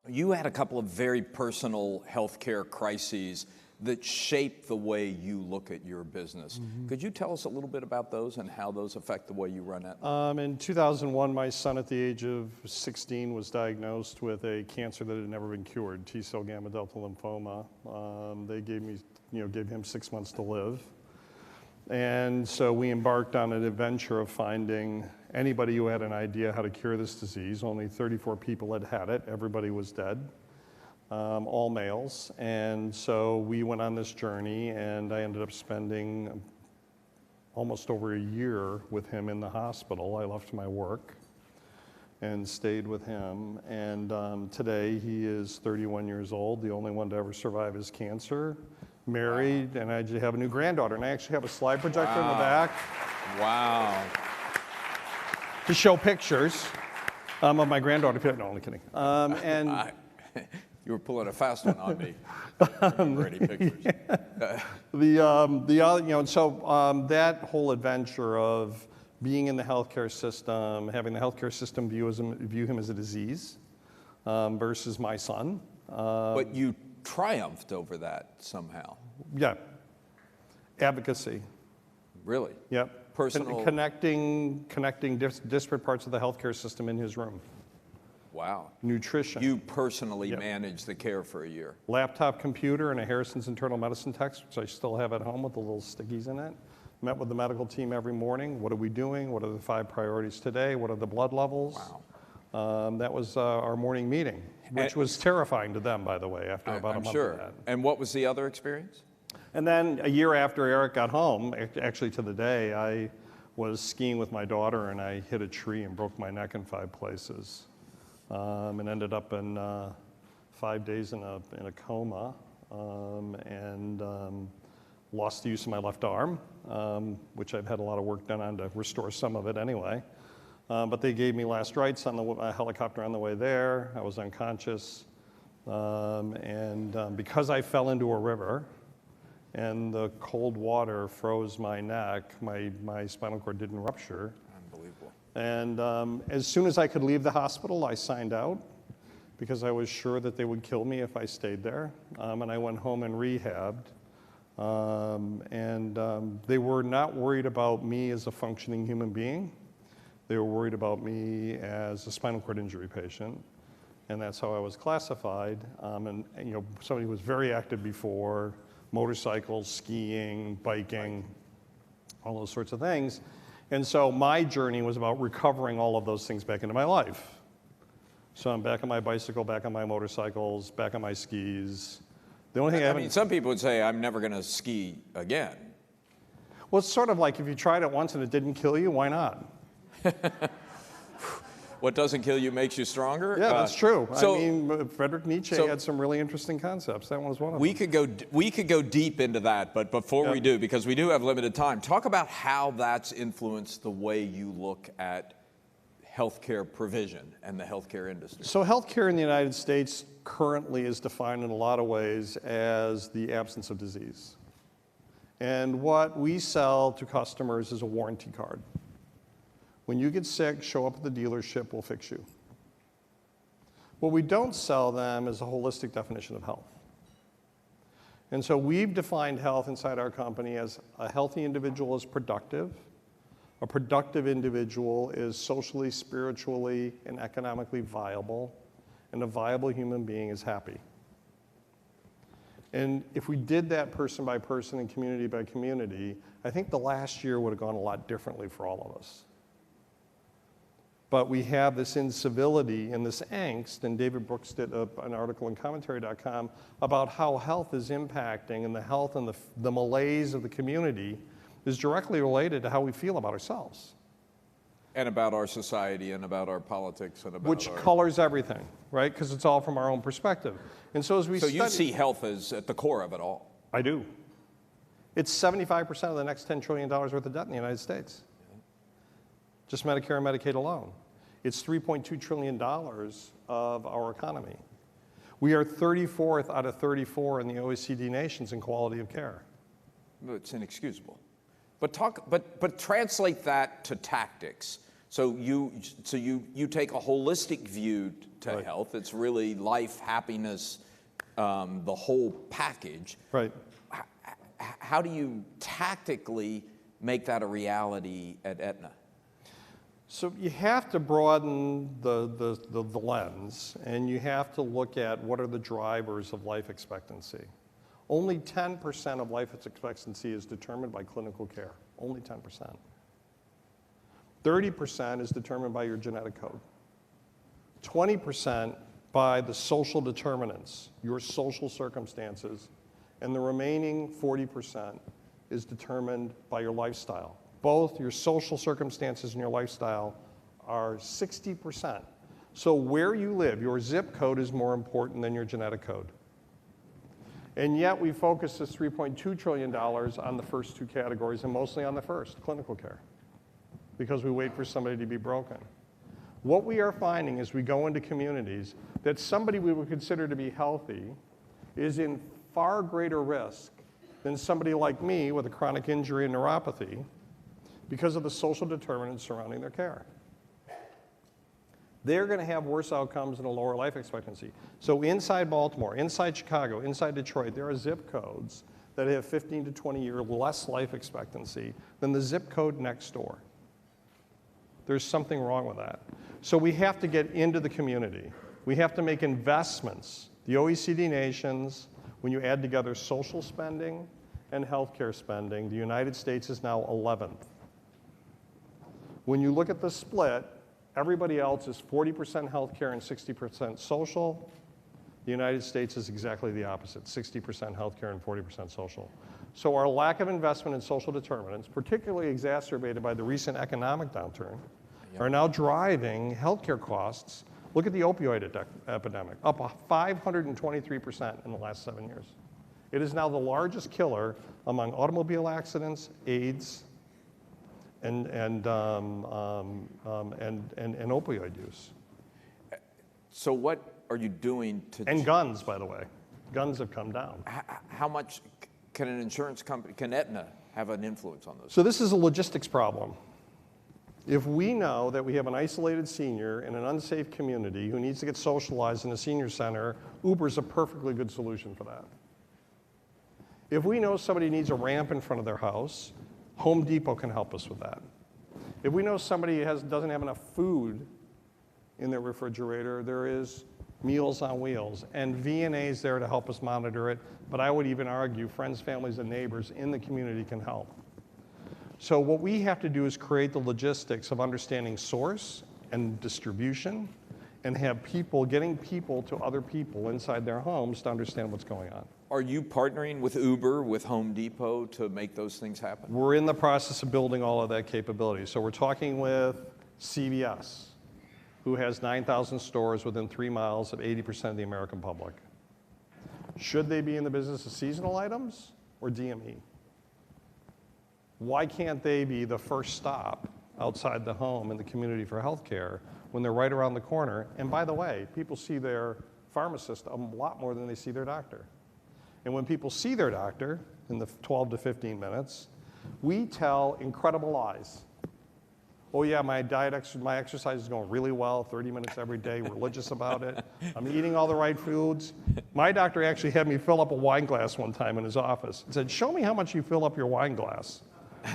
You had a couple of very personal healthcare crises that shape the way you look at your business. Could you tell us a little bit about those and how those affect the way you run it? In 2001, my son at the age of 16 was diagnosed with a cancer that had never been cured, T-cell gamma delta lymphoma. They gave him 6 months to live. And so we embarked on an adventure of finding anybody who had an idea how to cure this disease. Only 34 people had it. Everybody was dead. All males. And so we went on this journey, and I ended up spending almost over a year with him in the hospital. I left my work and stayed with him. And today he is 31 years old, the only one to ever survive his cancer, married, and I just have a new granddaughter. And I actually have a slide projector in the back. Wow. To show pictures of my granddaughter. No, only kidding. You were pulling a fast one on me. Ready pictures. That whole adventure of being in the healthcare system, having the healthcare system view him as a disease versus my son. But you triumphed over that somehow. Yeah. Advocacy. Really? Yep. Personal. Connecting disparate parts of the healthcare system in his room. Wow. Nutrition. You personally managed the care for a year. Laptop computer and a Harrison's internal medicine text, which I still have at home with the little stickies in it. Met with the medical team every morning. What are we doing? What are the 5 priorities today? What are the blood levels? Wow. That was our morning meeting, which was terrifying to them, by the way, after about a month of that. And what was the other experience? And then a year after Eric got home, actually to the day, I was skiing with my daughter and I hit a tree and broke my neck in 5 places. And ended up in 5 days in a coma, and lost the use of my left arm, which I've had a lot of work done on to restore some of it anyway. But they gave me last rites on the helicopter on the way there. I was unconscious, and because I fell into a river and the cold water froze my neck, my spinal cord didn't rupture. Unbelievable. And as soon as I could leave the hospital, I signed out because I was sure that they would kill me if I stayed there. And I went home and rehabbed. They were not worried about me as a functioning human being. They were worried about me as a spinal cord injury patient. And that's how I was classified. Somebody who was very active before, motorcycles, skiing, biking, all those sorts of things. And so my journey was about recovering all of those things back into my life. So I'm back on my bicycle, back on my motorcycles, back on my skis. The only thing I mean, some people would say, I'm never going to ski again. Well, it's sort of like if you tried it once and it didn't kill you, why not? What doesn't kill you makes you stronger? Yeah, that's true. I mean, Friedrich Nietzsche had some really interesting concepts. That one was one of them. We could go deep into that, but before we do, because we do have limited time, talk about how that's influenced the way you look at healthcare provision and the healthcare industry. So healthcare in the United States currently is defined in a lot of ways as the absence of disease. And what we sell to customers is a warranty card. When you get sick, show up at the dealership, we'll fix you. What we don't sell them is a holistic definition of health. And so we've defined health inside our company as a healthy individual is productive, a productive individual is socially, spiritually, and economically viable, and a viable human being is happy. And if we did that person by person and community by community, I think the last year would have gone a lot differently for all of us. But we have this incivility and this angst, and David Brooks did an article in commentary.com about how health is impacting, and the health and the malaise of the community is directly related to how we feel about ourselves. And about our society and about our politics and about which colors everything, right? Because it's all from our own perspective. And so as we study, you see health as at the core of it all. I do. It's 75% of the next $10 trillion worth of debt in the United States. Just Medicare and Medicaid alone. It's $3.2 trillion of our economy. We are 34th out of 34 in the OECD nations in quality of care. It's inexcusable. But translate that to tactics. So you take a holistic view to Right. health. It's really life, happiness, the whole package. Right. How do you tactically make that a reality at Aetna? So you have to broaden the lens, and you have to look at what are the drivers of life expectancy. Only 10% of life expectancy is determined by clinical care. Only 10%. 30% is determined by your genetic code. 20% by the social determinants, your social circumstances, and the remaining 40% is determined by your lifestyle. Both your social circumstances and your lifestyle are 60%. So where you live, your zip code is more important than your genetic code. And yet we focus this $3.2 trillion on the first two categories, and mostly on the first, clinical care, because we wait for somebody to be broken. What we are finding as we go into communities, that somebody we would consider to be healthy is in far greater risk than somebody like me with a chronic injury and neuropathy because of the social determinants surrounding their care. They're going to have worse outcomes and a lower life expectancy. So inside Baltimore, inside Chicago, inside Detroit, there are zip codes that have 15 to 20 year less life expectancy than the zip code next door. There's something wrong with that. So we have to get into the community. We have to make investments. The OECD nations, when you add together social spending and healthcare spending, the United States is now 11th. When you look at the split, everybody else is 40% healthcare and 60% social. The United States is exactly the opposite, 60% healthcare and 40% social. So our lack of investment in social determinants, particularly exacerbated by the recent economic downturn, are now driving healthcare costs. Look at the opioid epidemic, up 523% in the last 7 years. It is now the largest killer among automobile accidents, AIDS, and opioid use. So what are you doing to... And guns, by the way. Guns have come down. How much can an insurance company, can Aetna have an influence on those? So this is a logistics problem. If we know that we have an isolated senior in an unsafe community who needs to get socialized in a senior center, Uber's a perfectly good solution for that. If we know somebody needs a ramp in front of their house, Home Depot can help us with that. If we know somebody doesn't have enough food in their refrigerator, there is Meals on Wheels, and V&A is there to help us monitor it, but I would even argue friends, families, and neighbors in the community can help. So what we have to do is create the logistics of understanding source and distribution and have getting people to other people inside their homes to understand what's going on. Are you partnering with Uber, with Home Depot to make those things happen? We're in the process of building all of that capability. So we're talking with CVS, who has 9,000 stores within 3 miles of 80% of the American public. Should they be in the business of seasonal items or DME? Why can't they be the first stop outside the home in the community for healthcare when they're right around the corner? And by the way, people see their pharmacist a lot more than they see their doctor. And when people see their doctor in the 12 to 15 minutes, we tell incredible lies. Oh yeah, my exercise is going really well, 30 minutes every day, religious about it. I'm eating all the right foods. My doctor actually had me fill up a wine glass one time in his office. He said, show me how much you fill up your wine glass.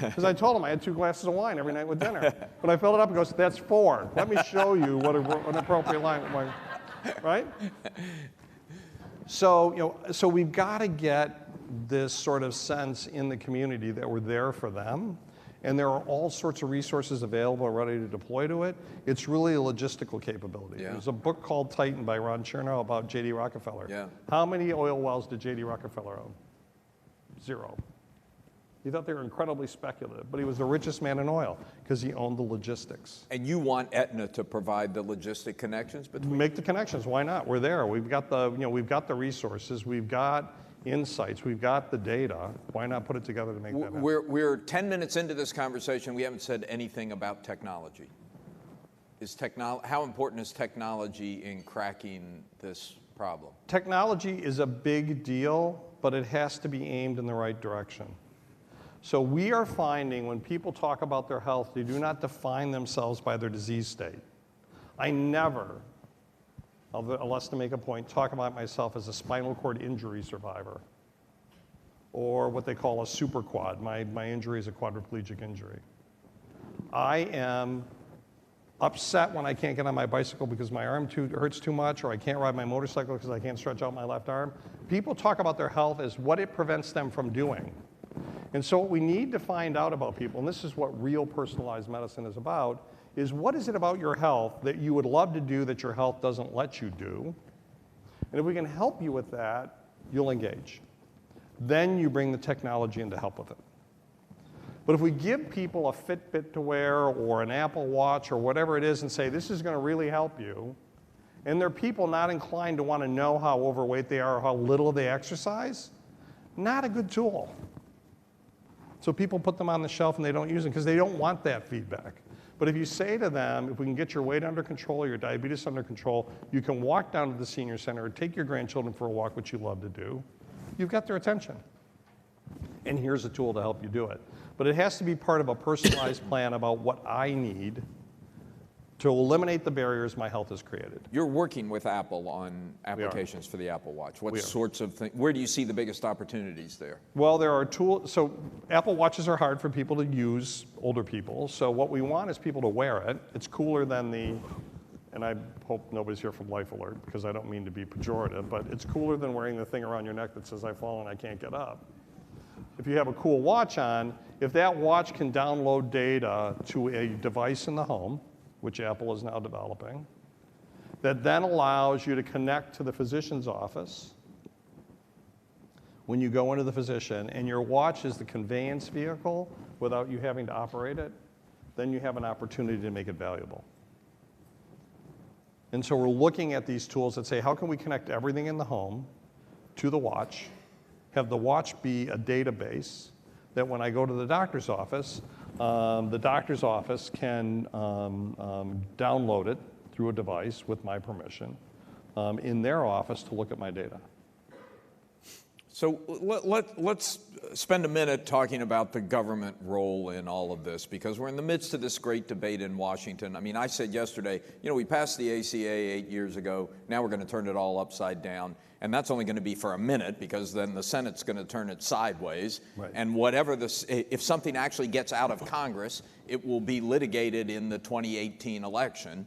Because I told him I had 2 glasses of wine every night with dinner. When I filled it up, he goes, that's 4. Let me show you what an appropriate line, right? So, so we've got to get this sort of sense in the community that we're there for them. And there are all sorts of resources available and ready to deploy to it. It's really a logistical capability. Yeah. There's a book called Titan by Ron Chernow about J.D. Rockefeller. Yeah. How many oil wells did J.D. Rockefeller own? 0. He thought they were incredibly speculative, but he was the richest man in oil because he owned the logistics. And you want Aetna to provide the logistic connections between? Make the connections. Why not? We're there. We've got the, we've got the resources. We've got insights. We've got the data. Why not put it together to make that happen? We're 10 minutes into this conversation. We haven't said anything about technology. How important is technology in cracking this problem? Technology is a big deal, but it has to be aimed in the right direction. So we are finding when people talk about their health, they do not define themselves by their disease state. I never, unless to make a point, talk about myself as a spinal cord injury survivor or what they call a super quad. My injury is a quadriplegic injury. I am upset when I can't get on my bicycle because my arm hurts too much, or I can't ride my motorcycle because I can't stretch out my left arm. People talk about their health as what it prevents them from doing. And so what we need to find out about people, and this is what real personalized medicine is about, is what is it about your health that you would love to do that your health doesn't let you do? And if we can help you with that, you'll engage. Then you bring the technology in to help with it. But if we give people a Fitbit to wear or an Apple Watch or whatever it is and say, this is going to really help you, and there are people not inclined to want to know how overweight they are or how little they exercise, not a good tool. So people put them on the shelf and they don't use them because they don't want that feedback. But if you say to them, if we can get your weight under control or your diabetes under control, you can walk down to the senior center or take your grandchildren for a walk, which you love to do, you've got their attention. And here's a tool to help you do it. But it has to be part of a personalized plan about what I need to eliminate the barriers my health has created. You're working with Apple on applications for the Apple Watch. What sorts of things, where do you see the biggest opportunities there? Well, there are tools, so Apple Watches are hard for people to use, older people. So what we want is people to wear it. It's cooler than and I hope nobody's here from Life Alert because I don't mean to be pejorative, but it's cooler than wearing the thing around your neck that says I've fallen, I can't get up. If you have a cool watch on, if that watch can download data to a device in the home, which Apple is now developing, that then allows you to connect to the physician's office when you go into the physician, and your watch is the conveyance vehicle without you having to operate it, then you have an opportunity to make it valuable. And so we're looking at these tools that say, how can we connect everything in the home to the watch, have the watch be a database that when I go to the doctor's office can download it through a device with my permission in their office to look at my data. So let's spend a minute talking about the government role in all of this, because we're in the midst of this great debate in Washington. I mean, I said yesterday, we passed the ACA 8 years ago. Now we're going to turn it all upside down. And that's only going to be for a minute, because then the Senate's going to turn it sideways. Right. And if something actually gets out of Congress, it will be litigated in the 2018 election.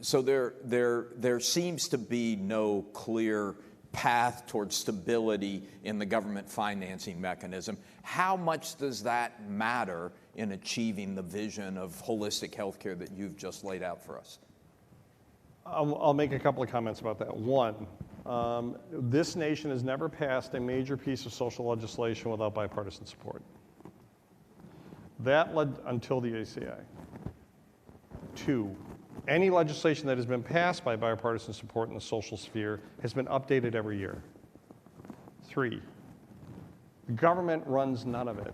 So there seems to be no clear path towards stability in the government financing mechanism. How much does that matter in achieving the vision of holistic healthcare that you've just laid out for us? I'll make a couple of comments about that. One, this nation has never passed a major piece of social legislation without bipartisan support. That led until the ACA. Two, any legislation that has been passed by bipartisan support in the social sphere has been updated every year. Three, the government runs none of it.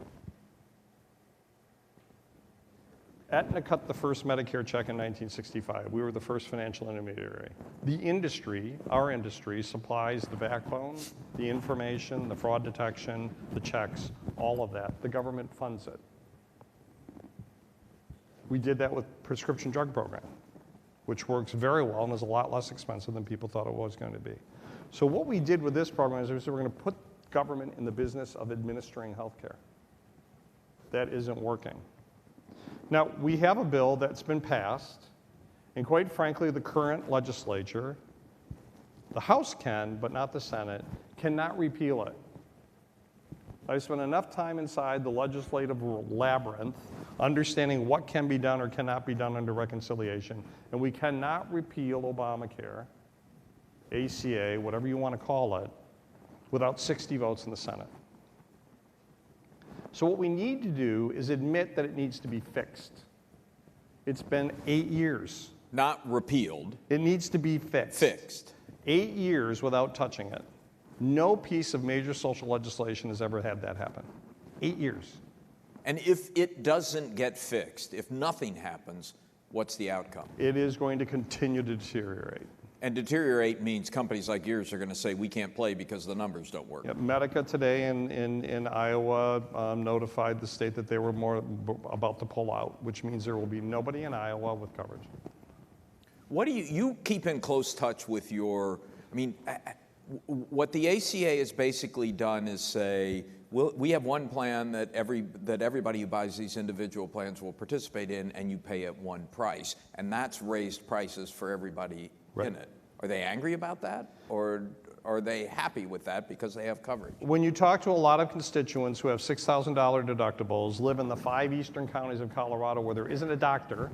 Aetna cut the first Medicare check in 1965. We were the first financial intermediary. The industry, our industry, supplies the backbone, the information, the fraud detection, the checks, all of that. The government funds it. We did that with prescription drug program, which works very well and is a lot less expensive than people thought it was going to be. So what we did with this program is we said we're going to put government in the business of administering healthcare. That isn't working. Now, we have a bill that's been passed, and quite frankly, the current legislature, the House can, but not the Senate, cannot repeal it. I spent enough time inside the legislative labyrinth understanding what can be done or cannot be done under reconciliation, and we cannot repeal Obamacare, ACA, whatever you want to call it, without 60 votes in the Senate. So what we need to do is admit that it needs to be fixed. It's been 8 years. Not repealed. It needs to be fixed. Fixed. 8 years without touching it. No piece of major social legislation has ever had that happen. 8 years. And if it doesn't get fixed, if nothing happens, what's the outcome? It is going to continue to deteriorate. And deteriorate means companies like yours are going to say, we can't play because the numbers don't work. Yep. Medica today in Iowa notified the state that they were about to pull out, which means there will be nobody in Iowa with coverage. What do you keep in close touch with your, I mean, what the ACA has basically done is say, we have one plan that everybody who buys these individual plans will participate in, and you pay at one price. And that's raised prices for everybody in it. Are they angry about that? Or are they happy with that because they have coverage? When you talk to a lot of constituents who have $6,000 deductibles, live in the 5 eastern counties of Colorado where there isn't a doctor,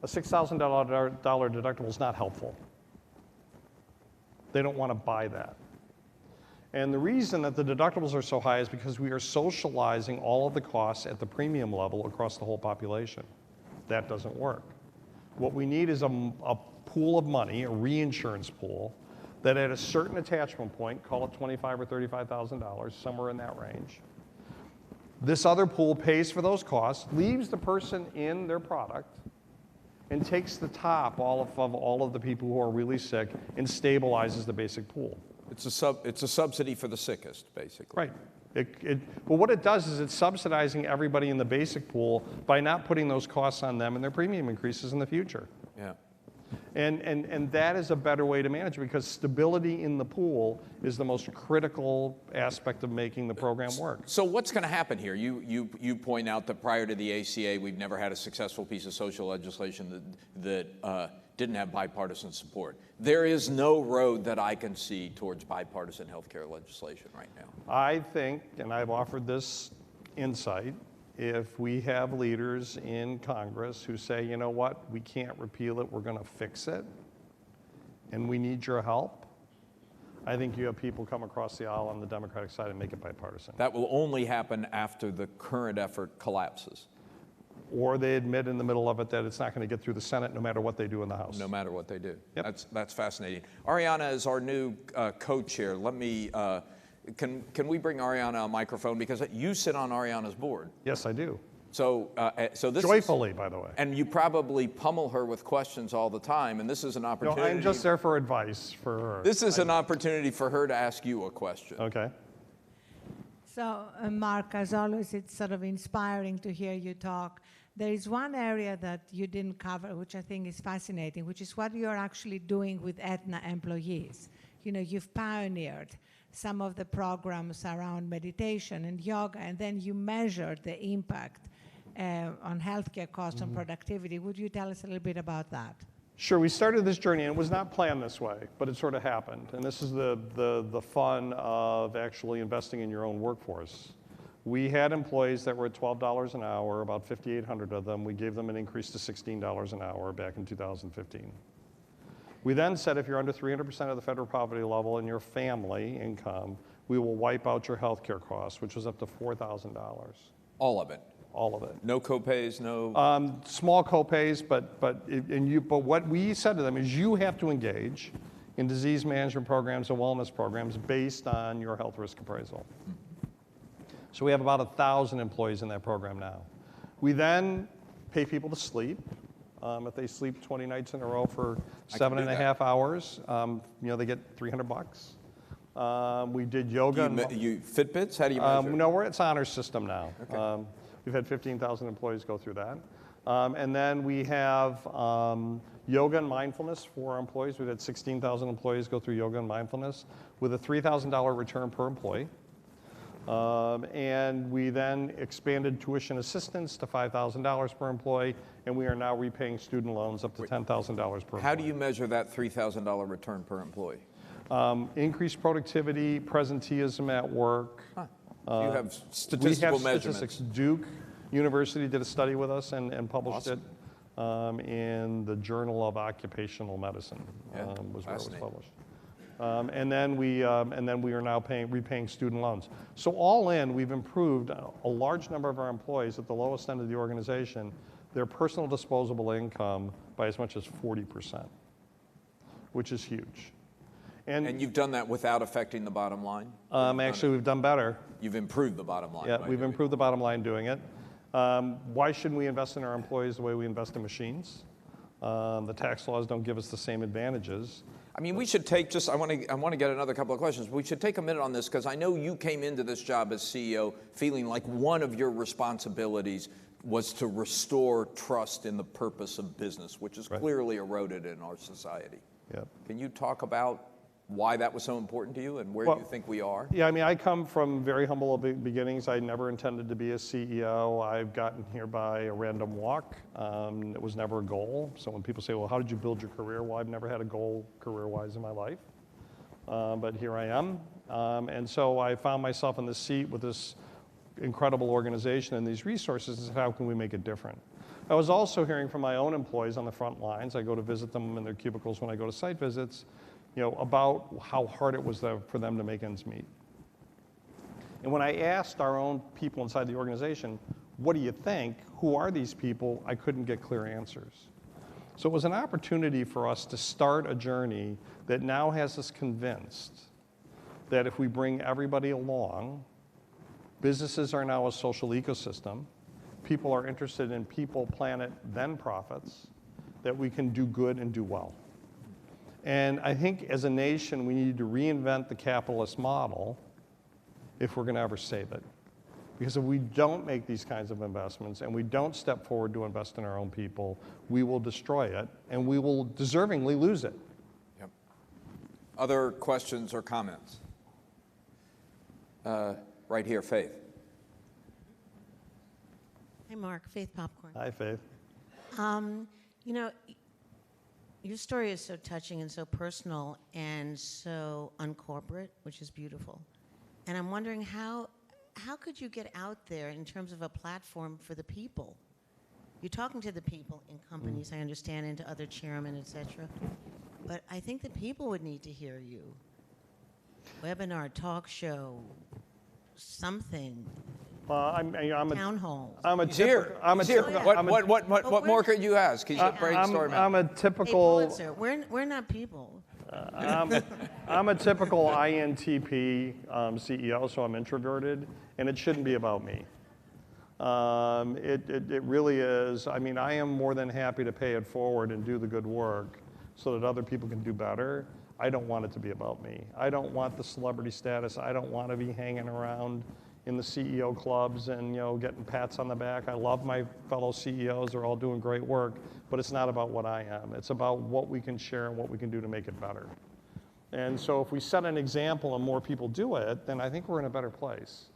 a $6,000 deductible is not helpful. They don't want to buy that. And the reason that the deductibles are so high is because we are socializing all of the costs at the premium level across the whole population. That doesn't work. What we need is a pool of money, a reinsurance pool, that at a certain attachment point, call it $25,000 or $35,000, somewhere in that range, this other pool pays for those costs, leaves the person in their product, and takes the top of all of the people who are really sick and stabilizes the basic pool. It's a subsidy for the sickest, basically. Right. Well, what it does is it's subsidizing everybody in the basic pool by not putting those costs on them and their premium increases in the future. Yeah. And that is a better way to manage it because stability in the pool is the most critical aspect of making the program work. So what's going to happen here? You point out that prior to the ACA, we've never had a successful piece of social legislation that didn't have bipartisan support. There is no road that I can see towards bipartisan healthcare legislation right now. I think, and I've offered this insight, if we have leaders in Congress who say, you know what, we can't repeal it, we're going to fix it, and we need your help, I think you have people come across the aisle on the Democratic side and make it bipartisan. That will only happen after the current effort collapses. Or they admit in the middle of it that it's not going to get through the Senate no matter what they do in the House. No matter what they do. Yep. That's fascinating. Ariana is our new co-chair. Let me, can we bring Ariana a microphone? Because you sit on Ariana's board. Yes, I do. So this Joyfully, by the way. And you probably pummel her with questions all the time, and this is an opportunity. No, I'm just there for advice for her. This is an opportunity for her to ask you a question. Okay. So, Mark, as always, it's sort of inspiring to hear you talk. There is one area that you didn't cover, which I think is fascinating, which is what you're actually doing with Aetna employees. You know, you've pioneered some of the programs around meditation and yoga, and then you measured the impact on healthcare costs and productivity. Would you tell us a little bit about that? Sure, we started this journey, and it was not planned this way, but it sort of happened. And this is the fun of actually investing in your own workforce. We had employees that were at $12 an hour, about 5,800 of them. We gave them an increase to $16 an hour back in 2015. We then said if you're under 300% of the federal poverty level in your family income, we will wipe out your health care costs, which was up to $4,000. All of it? All of it. No copays, no... Small copays, but what we said to them is you have to engage in disease management programs and wellness programs based on your health risk appraisal. So we have about 1,000 employees in that program now. We then pay people to sleep. If they sleep 20 nights in a row for 7.5 hours, they get $300. We did yoga. You Fitbits? How do you measure? No, it's honor system now. Okay. We've had 15,000 employees go through that. And then we have yoga and mindfulness for our employees. We've had 16,000 employees go through yoga and mindfulness with a $3,000 return per employee. And we then expanded tuition assistance to $5,000 per employee, and we are now repaying student loans up to $10,000 per employee. How do you measure that $3,000 return per employee? Increased productivity, presenteeism at work. Huh. You have statistical measurements. Statistics. Duke University did a study with us and published it in the Journal of Occupational Medicine. Was where it was published. And then we are now repaying student loans. So all in, we've improved a large number of our employees at the lowest end of the organization, their personal disposable income by as much as 40%, which is huge. And you've done that without affecting the bottom line? Actually, we've done better. You've improved the bottom line. Yeah, we've improved the bottom line doing it. Why shouldn't we invest in our employees the way we invest in machines? The tax laws don't give us the same advantages. I mean, we should take I want to get another couple of questions. We should take a minute on this because I know you came into this job as CEO feeling like one of your responsibilities was to restore trust in the purpose of business, which is clearly eroded in our society. Yep. Can you talk about why that was so important to you and where you think we are? Yeah, I mean, I come from very humble beginnings. I never intended to be a CEO. I've gotten here by a random walk. It was never a goal. So when people say, well, how did you build your career? Well, I've never had a goal career-wise in my life. But here I am. And so I found myself in this seat with this incredible organization and these resources and said, how can we make it different? I was also hearing from my own employees on the front lines. I go to visit them in their cubicles when I go to site visits, about how hard it was for them to make ends meet. And when I asked our own people inside the organization, what do you think? Who are these people? I couldn't get clear answers. So it was an opportunity for us to start a journey that now has us convinced that if we bring everybody along, businesses are now a social ecosystem, people are interested in people, planet, then profits, that we can do good and do well. And I think as a nation, we need to reinvent the capitalist model if we're going to ever save it. Because if we don't make these kinds of investments and we don't step forward to invest in our own people, we will destroy it and we will deservingly lose it. Yep. Other questions or comments? Right here, Faith. Hi, Mark. Faith Popcorn. Hi, Faith. Your story is so touching and so personal and so uncorporate, which is beautiful. And I'm wondering how could you get out there in terms of a platform for the people? You're talking to the people in companies, I understand, and to other chairmen, et cetera. But I think the people would need to hear you. Webinar, talk show, something. Town halls. He's here. What more could you ask? He's a brainstorm. I'm a Hey, typical. Pulitzer, we're not people. I'm a typical INTP CEO, so I'm introverted, and it shouldn't be about me. It really is. I mean, I am more than happy to pay it forward and do the good work so that other people can do better. I don't want it to be about me. I don't want the celebrity status. I don't want to be hanging around in the CEO clubs and getting pats on the back. I love my fellow CEOs. They're all doing great work, but it's not about what I am. It's about what we can share and what we can do to make it better. And so if we set an example and more people do it, then I think we're in a better place.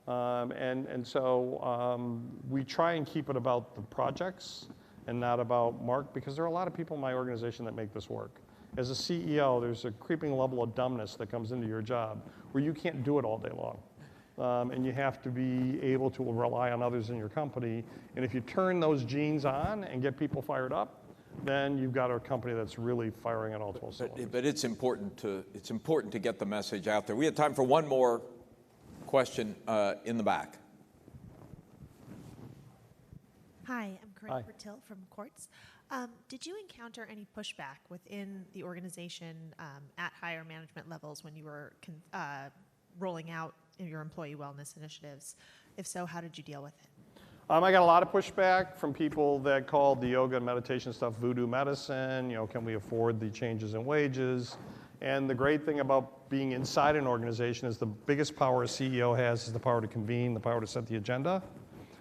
So we try and keep it about the projects and not about Mark, because there are a lot of people in my organization that make this work. As a CEO, there's a creeping level of dumbness that comes into your job where you can't do it all day long. And you have to be able to rely on others in your company. And if you turn those genes on and get people fired up, then you've got a company that's really firing on all 12 cylinders. But it's important to get the message out there. We have time for one more question in the back. Hi, I'm Corinne Bertilt from Quartz. Did you encounter any pushback within the organization at higher management levels when you were rolling out your employee wellness initiatives? If so, how did you deal with it? I got a lot of pushback from people that called the yoga and meditation stuff voodoo medicine. Can we afford the changes in wages? And the great thing about being inside an organization is the biggest power a CEO has is the power to convene, the power to set the agenda.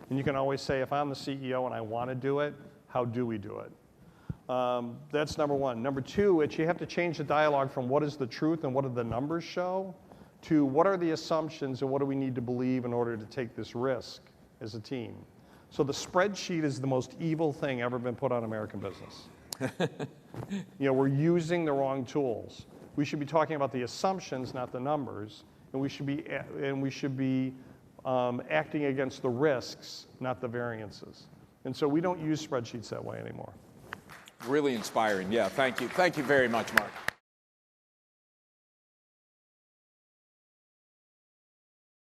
And you can always say, if I'm the CEO and I want to do it, how do we do it? That's number one. Number two, you have to change the dialogue from what is the truth and what do the numbers show to what are the assumptions and what do we need to believe in order to take this risk as a team. So the spreadsheet is the most evil thing ever been put on American business. We're using the wrong tools. We should be talking about the assumptions, not the numbers, and we should be acting against the risks, not the variances. And so we don't use spreadsheets that way anymore. Really inspiring. Yeah, thank you. Thank you very much, Mark.